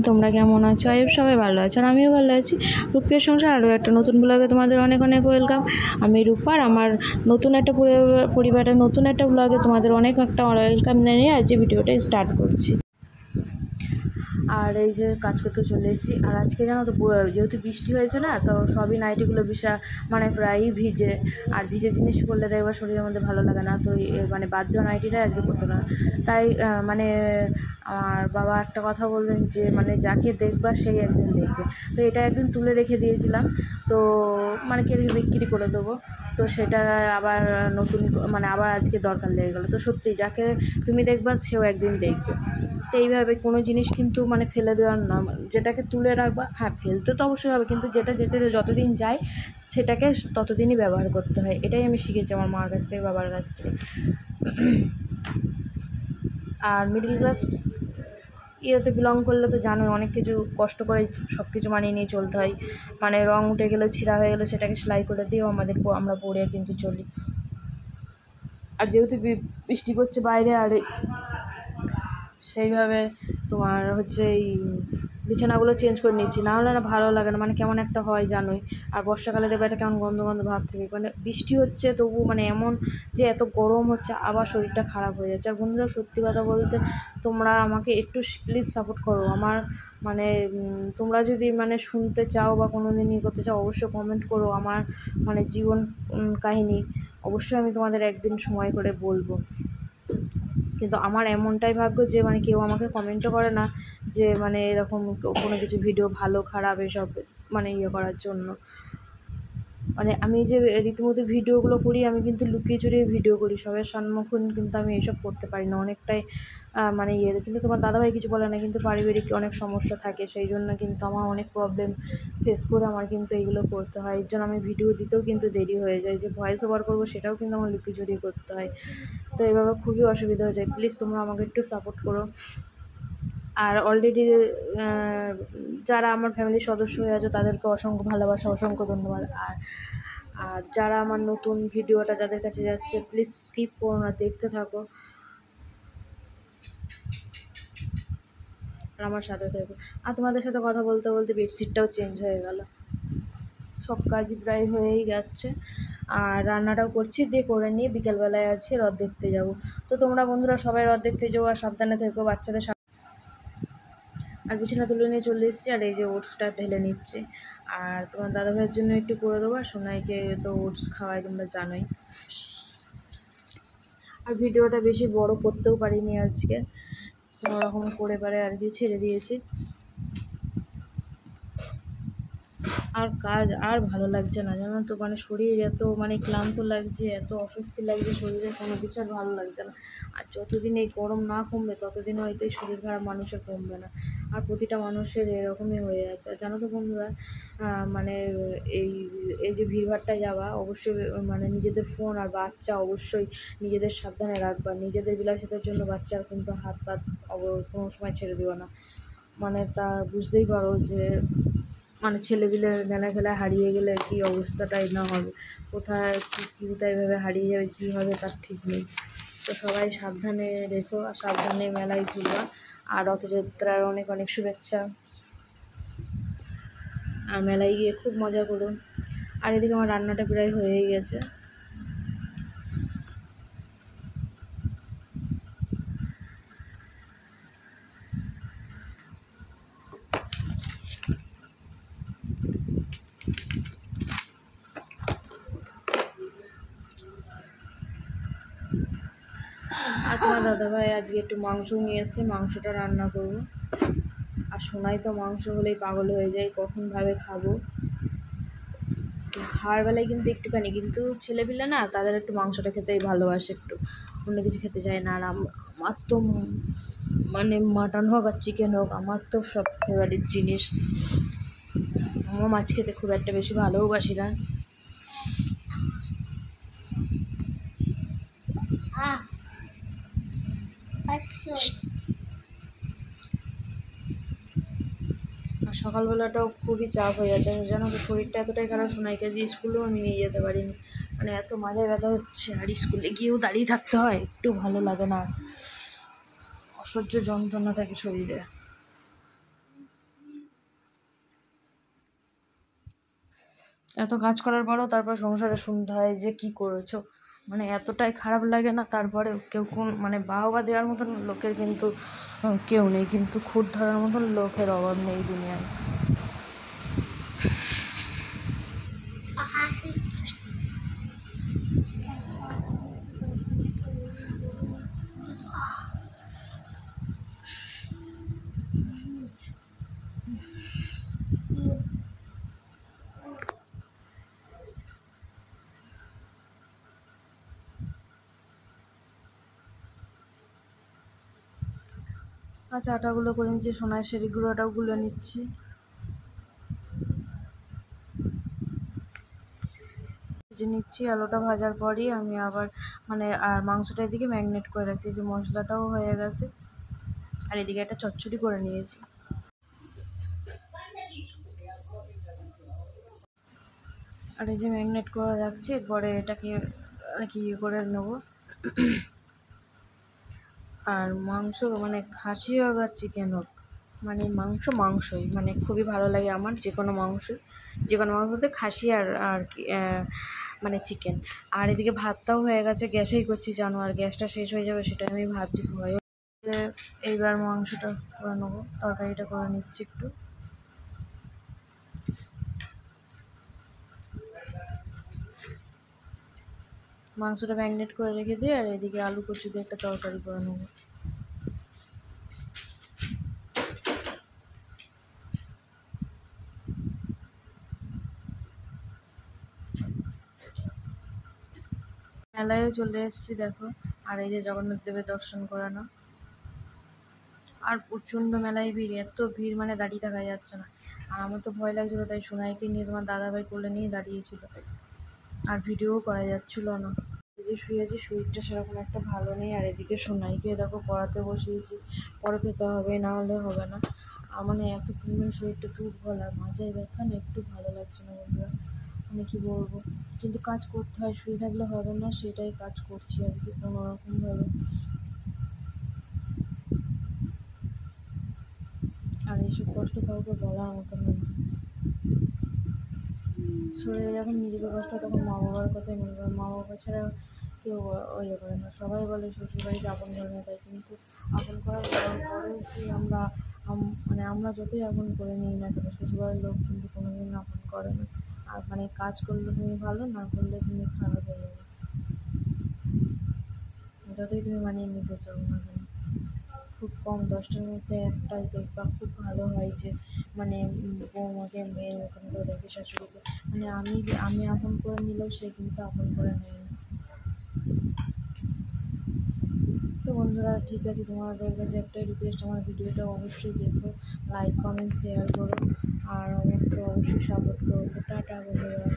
তোমরা কেমন আছো? সবাই ভালো আছো আর আমিও ভালো আছি। রূপের সংসার আরও একটা নতুন ব্লগে তোমাদের অনেক অনেক ওয়েলকাম। আমি রূপার আমার নতুন একটা পরিবারের নতুন একটা ব্লগে তোমাদের অনেক একটা ওয়েলকাম জানিয়ে আজ ভিডিওটা স্টার্ট করছি। আর এই যে কাজ করতে চলে এসেছি। আর আজকে জানো তো যেহেতু বৃষ্টি হয়েছে না, তো সবই নাইটিগুলো মানে প্রায়ই ভিজে। আর ভিজে জিনিস করলে দেখবে শরীরের মধ্যে ভালো লাগে না, তো মানে বাধ্য নাইটিটাই আজকে করতে না। তাই মানে আমার বাবা একটা কথা বললেন যে মানে যাকে দেখবা সেই একদিন দেখবে। তো এটা একদিন তুলে রেখে দিয়েছিলাম, তো মানে বিক্রি করে দেবো। তো সেটা আবার নতুন মানে আবার আজকে দরকার লেগে গেলো। তো সত্যি যাকে তুমি দেখবা সেও একদিন দেখবে। তো এইভাবে কোনো জিনিস কিন্তু মানে ফেলে দেওয়ার না, যেটাকে তুলে রাখবা। হ্যাঁ, ফেলতে তো অবশ্যই হবে, কিন্তু যেটা যতদিন যায় সেটাকে ততদিনই ব্যবহার করতে হয়। এটাই আমি শিখেছি আমার মার কাছ থেকে, বাবার কাছ থেকে। আর মিডল ক্লাস ইয়েতে বিলং করলে তো জানোই অনেক কিছু কষ্ট করে সব কিছু মানিয়ে নিয়ে চলতে হয়। মানে রং উঠে গেলে, ছিঁড়া হয়ে গেলে সেটাকে সেলাই করে দিয়েও আমরা পরে কিন্তু চলি। আর যেহেতু বৃষ্টি পড়ছে বাইরে, আর সেইভাবে তোমার হচ্ছে এই বিছানাগুলো চেঞ্জ করে নিচ্ছি, না হলে না ভালো লাগে না, মানে কেমন একটা হয় জানোই। আর বর্ষাকালে দেবে একটা কেমন গন্ধ গন্ধ ভাব থাকে, মানে বৃষ্টি হচ্ছে তবু মানে এমন যে এত গরম হচ্ছে, আবার শরীরটা খারাপ হয়ে যাচ্ছে। আর বন্ধুরা সত্যি কথা বলতে তোমরা আমাকে একটু প্লিজ সাপোর্ট করো। আমার মানে তোমরা যদি মানে শুনতে চাও বা কোনো দিন করতে চাও, অবশ্যই কমেন্ট করো। আমার মানে জীবন কাহিনী অবশ্যই আমি তোমাদের একদিন সময় করে বলবো। কিন্তু আমার এমনটাই ভাগ্য যে মানে কেউ আমাকে কমেন্টও করে না যে মানে এরকম কোনো কিছু ভিডিও ভালো খারাপ এসব মানে করার জন্য। মানে আমি যে রীতিমতো ভিডিওগুলো করি, আমি কিন্তু লুকিয়ে চুরিয়ে ভিডিও করি, সবার সম্মুখীন কিন্তু আমি এসব করতে পারি না, অনেকটাই মানে কিন্তু তোমার দাদাভাই কিছু বলে না, কিন্তু পারিবারিক অনেক সমস্যা থাকে, সেই জন্য কিন্তু আমার অনেক প্রবলেম ফেস করে আমার কিন্তু এইগুলো করতে হয়। এর জন্য আমি ভিডিও দিতেও কিন্তু দেরি হয়ে যায়, যে ভয়েস ওভার করবো সেটাও কিন্তু আমার লুকিয়ে চুরিয়ে করতে হয়। তো এইভাবে খুবই অসুবিধা হয়ে যায়। প্লিজ তোমরা আমাকে একটু সাপোর্ট করো। আর অলরেডি যারা আমার ফ্যামিলির সদস্য হয়ে আছে তাদেরকে অসংখ্য ভালোবাসা, অসংখ্য ধন্যবাদ। আর যারা আমার নতুন ভিডিওটা যাদের কাছে যাচ্ছে, প্লিজ স্কিপ করো না, দেখতে থাকো আর আমার সাথে থাকো। আর তোমাদের সাথে কথা বলতে বলতে বেডশিটটাও চেঞ্জ হয়ে গেল, সব কাজই প্রায় হয়েই যাচ্ছে। আর রান্নাটাও করছি, দিয়ে করে নিয়ে বিকেলবেলায় আছি রথ দেখতে যাব। তো তোমরা বন্ধুরা সবাই রথ দেখতে যাও আর সাবধানে থেকো, বাচ্চাদের। আর বিছানা তুলে নিয়ে চলে এসেছি, আর এই যে ওটসটা ঢেলে নিচ্ছে। আর তোমার দাদাভাইয়ের জন্য একটু করে দেবো, আর সোনাইকে তো ওটস খাওয়াই, তোমরা জানোই। আর ভিডিওটা বেশি বড় করতেও পারিনি আজকে, কোনোরকম করে আর কি ছেড়ে দিয়েছি। আর কাজ আর ভালো লাগছে না, জানো তো, মানে শরীর এত মানে ক্লান্ত লাগছে, এত অস্বস্তি লাগছে শরীরে, কোনো কিছু আর ভালো লাগছে না। আর যতদিন এই গরম না কমবে ততদিন হয়তো এই শরীর খারাপ মানুষের কমবে না। আর প্রতিটা মানুষের এরকমই হয়ে আছে। আর জানো তো বন্ধুরা, মানে এই এই যে ভিড়ভাড়টায় যাওয়া, অবশ্যই মানে নিজেদের ফোন আর বাচ্চা অবশ্যই নিজেদের সাবধানে রাখবা। নিজেদের বিলাসিতার জন্য বাচ্চার কিন্তু হাত পাত কোনো সময় ছেড়ে দিও না। মানে তা বুঝতেই পারো যে মানে ছেলেপিলে মেলা খেলায় হারিয়ে গেলে কী অবস্থাটাই না হবে, কোথায় কোথায় এভাবে হারিয়ে যাবে, কী হবে তার ঠিক নেই। তো সবাই সাবধানে রেখো, আর সাবধানে মেলায় ঘুরবা। আর রথযাত্রার অনেক অনেক শুভেচ্ছা। আর মেলায় গিয়ে খুব মজা করুন। আর এদিকে আমার রান্নাটা প্রায় হয়েই গেছে। আর তোমার দাদাভাই আজকে একটু মাংস নিয়ে এসছে, মাংসটা রান্না করবো। আর সোনাই তো মাংস হলেই পাগল হয়ে যায়, কখন ভাবে খাবো। খাওয়ার বেলায় কিন্তু একটুখানি, কিন্তু ছেলেপিলে না, তাদের একটু মাংসটা খেতেই ভালোবাসে, একটু অন্য কিছু খেতে চায় না। আর আমার তো মানে মাটন হোক আর চিকেন হোক, আমার তো সব ফেভারিট জিনিস। আমার মাছ খেতে খুব একটা বেশি ভালোবাসি না। আর সকালবেলাটাও খুবই চাপ হয়ে যাচ্ছে, জানো তো, শরীরটা এতটাই খারাপ, সোনাইকে যে স্কুলেও আমি নিয়ে যেতে পারিনি, মানে এত মাথায় ব্যথা হচ্ছে। আর স্কুলে গিয়েও দাঁড়িয়ে থাকতে হয়, একটু ভালো লাগে না। অসহ্য যন্ত্রণা থাকে শরীরে। এত কাজ করার পরেও তারপর সংসারে শুনতে হয় যে কি করেছো, মানে এতটাই খারাপ লাগে না। তারপরে কেউ মানে বাহবা দেওয়ার মতন লোকের কিন্তু কেউ নেই, কিন্তু খুঁত ধরার মতন লোকের অভাব নেই দুনিয়ায়। আচ্ছা, আটাগুলো করে নিচ্ছি, সোনায় সেরি গুঁড়োটাও গুলে নিচ্ছি। ভেজে নিচ্ছি। আলুটা ভাজার পরই আমি আবার মানে আর মাংসটা এদিকে ম্যারিনেট করে রাখছি, যে মশলাটাও হয়ে গেছে। আর এদিকে একটা চচ্চড়ি করে নিয়েছি। আর এই যে ম্যারিনেট করে রাখছি, এরপরে এটাকে আর কি ইয়ে করে নেবো। আর মাংস মানে খাসি হোক আর চিকেন হোক, মানে মাংসই মানে খুবই ভালো লাগে আমার। যে কোনো মাংসতে খাসি আর আর কি মানে চিকেন। আর এদিকে ভাতটাও হয়ে গেছে, গ্যাসেই করছি জানো, আর গ্যাসটা শেষ হয়ে যাবে সেটা আমি ভাবছি ভয়। এইবার মাংসটা করে নেবো, তরকারিটা করে নিচ্ছি একটু। মাংসটা ম্যারিনেট করে রেখে দিই, আর এদিকে আলু কচু দিয়ে একটা তরকারি করে নেবো। মেলায়ও চলে এসেছি দেখো, আর এই যে জগন্নাথ দেবের দর্শন করানো। আর প্রচণ্ড মেলায় ভিড়, এত ভিড় মানে দাঁড়িয়ে থাকা যাচ্ছে না। আর আমার তো ভয় লাগছিলো, তাই সোনাইকে নিয়ে তোমার দাদাভাই কোলে নিয়ে দাঁড়িয়েছিল, আর ভিডিও করা যাচ্ছিলো না। এই যে শুয়েছি, শরীরটা সেরকম একটা ভালো নেই। আর এদিকে সোনাইকে দেখো পড়াতে বসিয়েছি, পড়াতে তো হবে, না হলে হবে না। মানে এত পরিমাণ শরীরটা দুর্বল, আর মাঝে ব্যথা না, একটু ভালো লাগছে না বন্ধুরা, মানে কী বলবো। কিন্তু কাজ করতে হয়, শুয়ে থাকলে হবে না, সেটাই কাজ করছি আর কি কোনো রকমভাবে। আর এইসব কষ্ট কাউকে বলার মতন না। শরীরে যখন নিজেদের কষ্ট, তখন মা বাবার কথাই মনে করে। মা বাবা ছাড়া কেউ ইয়ে করে না। সবাই বলে শ্বশুরবাড়িতে আপন করে না, তাই কিন্তু আপন করার পরেও কি আমরা মানে আমরা যতই আপন করে নিই না কেন, শ্বশুরবাড়ির লোক কিন্তু কোনোদিন আপন করে না। আর মানে কাজ করলে তুমি ভালো, না করলে তুমি খারাপ হয়ে যাবে, যতই তুমি মানিয়ে নিতে চাও না কেন। খুব কম 10টার মধ্যে একটাই দেখবা খুব ভালো হয়, যে মানে বৌমাকে মেয়ের মতন করে দেখে, শাশুড়িকে মানে আমি আপন করে নিলেও সে কিন্তু আপন করে নেয় না। তো বন্ধুরা ঠিক আছে, তোমাদের কাছে একটাই রিকোয়েস্ট, আমার ভিডিওটা অবশ্যই দেখো, লাইক কমেন্ট শেয়ার করো, আর আমাকে অবশ্যই সাপোর্ট করো। টাটা বন্ধুরা।